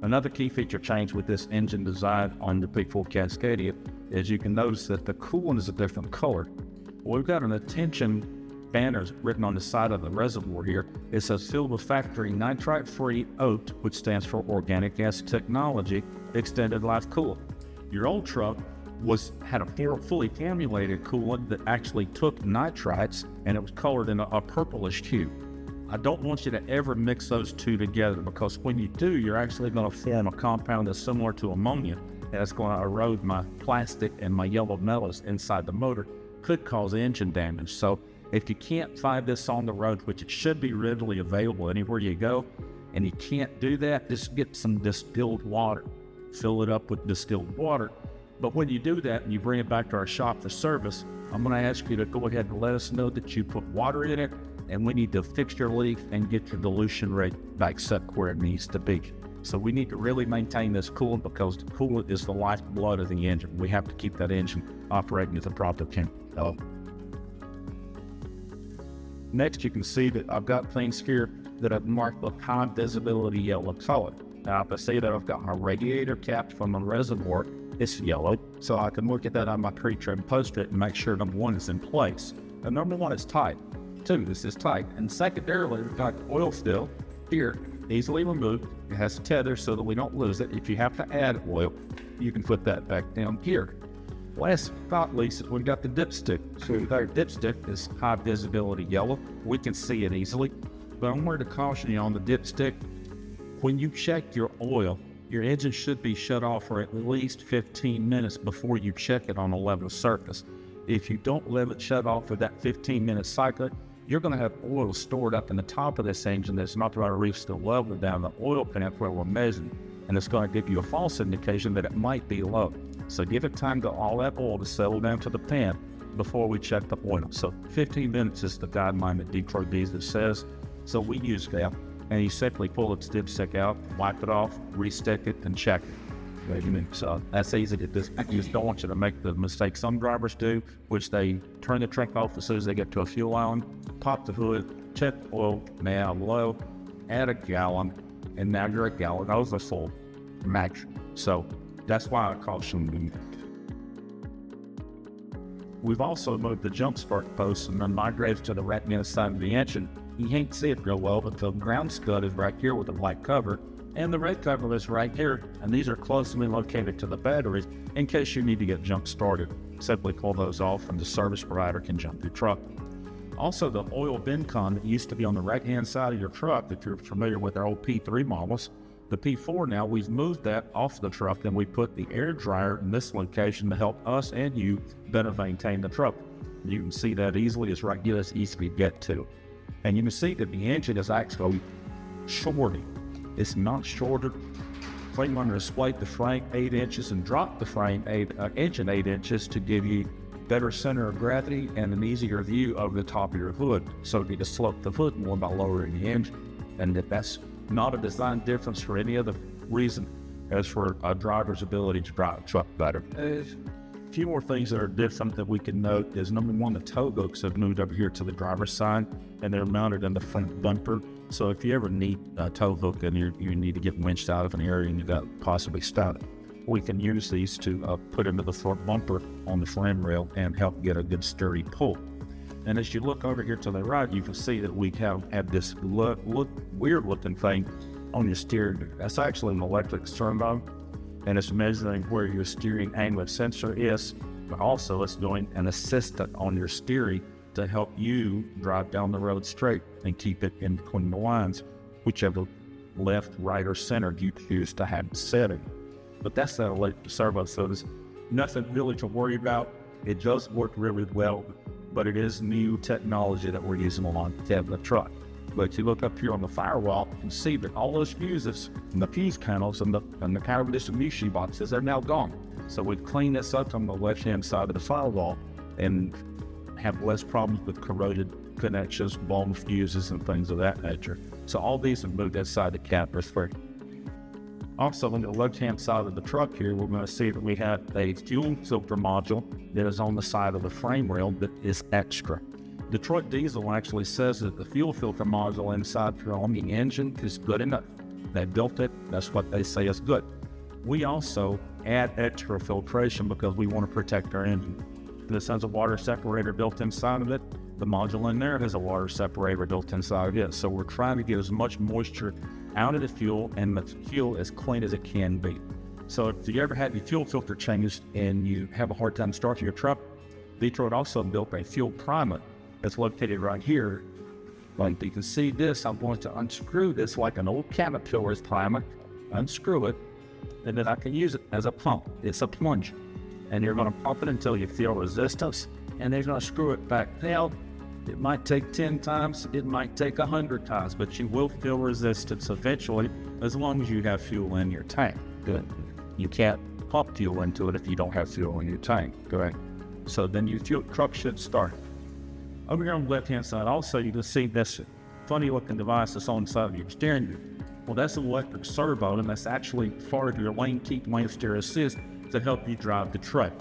Another key feature change with this engine design on the P4 Cascadia is you can notice that the coolant is a different color. We've got an attention banner written on the side of the reservoir here. It says filled with factory nitrite-free OAT, which stands for Organic Gas Technology Extended Life Coolant. Your old truck had a fully formulated coolant that actually took nitrites, and it was colored in a purplish hue. I don't want you to ever mix those two together, because when you do, you're actually going to form a compound that's similar to ammonia, and it's going to erode my plastic and my yellow metals inside the motor, could cause engine damage. So if you can't find this on the road, which it should be readily available anywhere you go, and you can't do that, just get some distilled water. Fill it up with distilled water. But when you do that and you bring it back to our shop for service, I'm going to ask you to go ahead and let us know that you put water in it, and we need to fix your leak and get your dilution rate back set where it needs to be. So we need to really maintain this coolant, because the coolant is the lifeblood of the engine. We have to keep that engine operating at the proper temperature. Next, you can see that I've got things here that I've marked with high visibility yellow color. Now, if I see that I've got my radiator cap from the reservoir, it's yellow, so I can look at that on my pre-trim post-it and make sure number one is in place. And number one is tight. Two, this is tight. And secondarily, we've got oil fill here, easily removed. It has a tether so that we don't lose it. If you have to add oil, you can put that back down here. Last but not least, we've got the dipstick. So our dipstick is high visibility yellow. We can see it easily. But I'm going to caution you on the dipstick. When you check your oil, your engine should be shut off for at least 15 minutes before you check it on a level surface. If you don't let it shut off for that 15-minute cycle, you're going to have oil stored up in the top of this engine that's not going to reach the level down the oil pan where we're measuring, and it's going to give you a false indication that it might be low. So give it time to all that oil to settle down to the pan before we check the oil. So 15 minutes is the guideline that Detroit Diesel says. So we use that, and you simply pull its dipstick out, wipe it off, restick it, and check it. So that's easy to do. I just don't want you to make the mistake some drivers do, which they turn the truck off as soon as they get to a fuel island, pop the hood, check the oil, now low, add a gallon, and now you're a gallon overfull max. So that's why I caution you. We've also moved the jump spark post and then migrated to the right-hand side of the engine. You can't see it real well, but the ground scud is right here with the black cover, and the red cover is right here, and these are closely located to the batteries in case you need to get jump started. Simply pull those off and the service provider can jump your truck. Also, the oil bin con that used to be on the right-hand side of your truck, if you're familiar with our old P3 models, the P4 now, we've moved that off the truck and we put the air dryer in this location to help us and you better maintain the truck. You can see that easily. It's right here, it's easy to get to. And you can see that the engine is actually shorting. It's not shorter. I'm going to split the frame 8 inches and drop the frame engine 8 inches to give you better center of gravity and an easier view over the top of your hood. So you can slope the hood more by lowering the engine. And that's not a design difference for any other reason as for a driver's ability to drive a truck better. A few more things that are different that we can note is, number one, the tow hooks have moved over here to the driver's side, and they're mounted in the front bumper. So if you ever need a tow hook and you need to get winched out of an area and you got possibly stuck, we can use these to put into the front bumper on the frame rail and help get a good sturdy pull. And as you look over here to the right, you can see that we have this weird looking thing on your steering. That's actually an electric servo, and it's measuring where your steering angle sensor is, but also it's doing an assistant on your steering to help you drive down the road straight and keep it in between the lines, whichever left, right, or center you choose to have it set in. But that's that electric servo, so there's nothing really to worry about. It does work really well, but it is new technology that we're using on the truck. But you look up here on the firewall and see that all those fuses and the fuse panels and the power distribution boxes are now gone. So we've cleaned this up on the left-hand side of the firewall and have less problems with corroded connections, blown fuses, and things of that nature. So all these have moved inside the cab free. Also, on the left-hand side of the truck here, we're going to see that we have a fuel filter module that is on the side of the frame rail that is extra. Detroit Diesel actually says that the fuel filter module inside on the engine is good enough. They built it. That's what they say is good. We also add extra filtration because we want to protect our engine. This has a water separator built inside of it. The module in there has a water separator built inside of it. So we're trying to get as much moisture out of the fuel and the fuel as clean as it can be. So if you ever had your fuel filter changed and you have a hard time starting your truck, Detroit also built a fuel primer that's located right here. Like you can see this, I'm going to unscrew this like an old Caterpillar's primer, unscrew it, and then I can use it as a pump. It's a plunger. And you're going to pump it until you feel resistance, and then you're going to screw it back down. It might take 10 times, it might take 100 times, but you will feel resistance eventually as long as you have fuel in your tank. Good. You can't pump fuel into it if you don't have fuel in your tank. Good. So then your truck should start. Over here on the left-hand side, also you can see this funny-looking device that's on the side of your steering wheel. Well, that's an electric servo, and that's actually part of your lane keep, lane steer assist to help you drive the truck.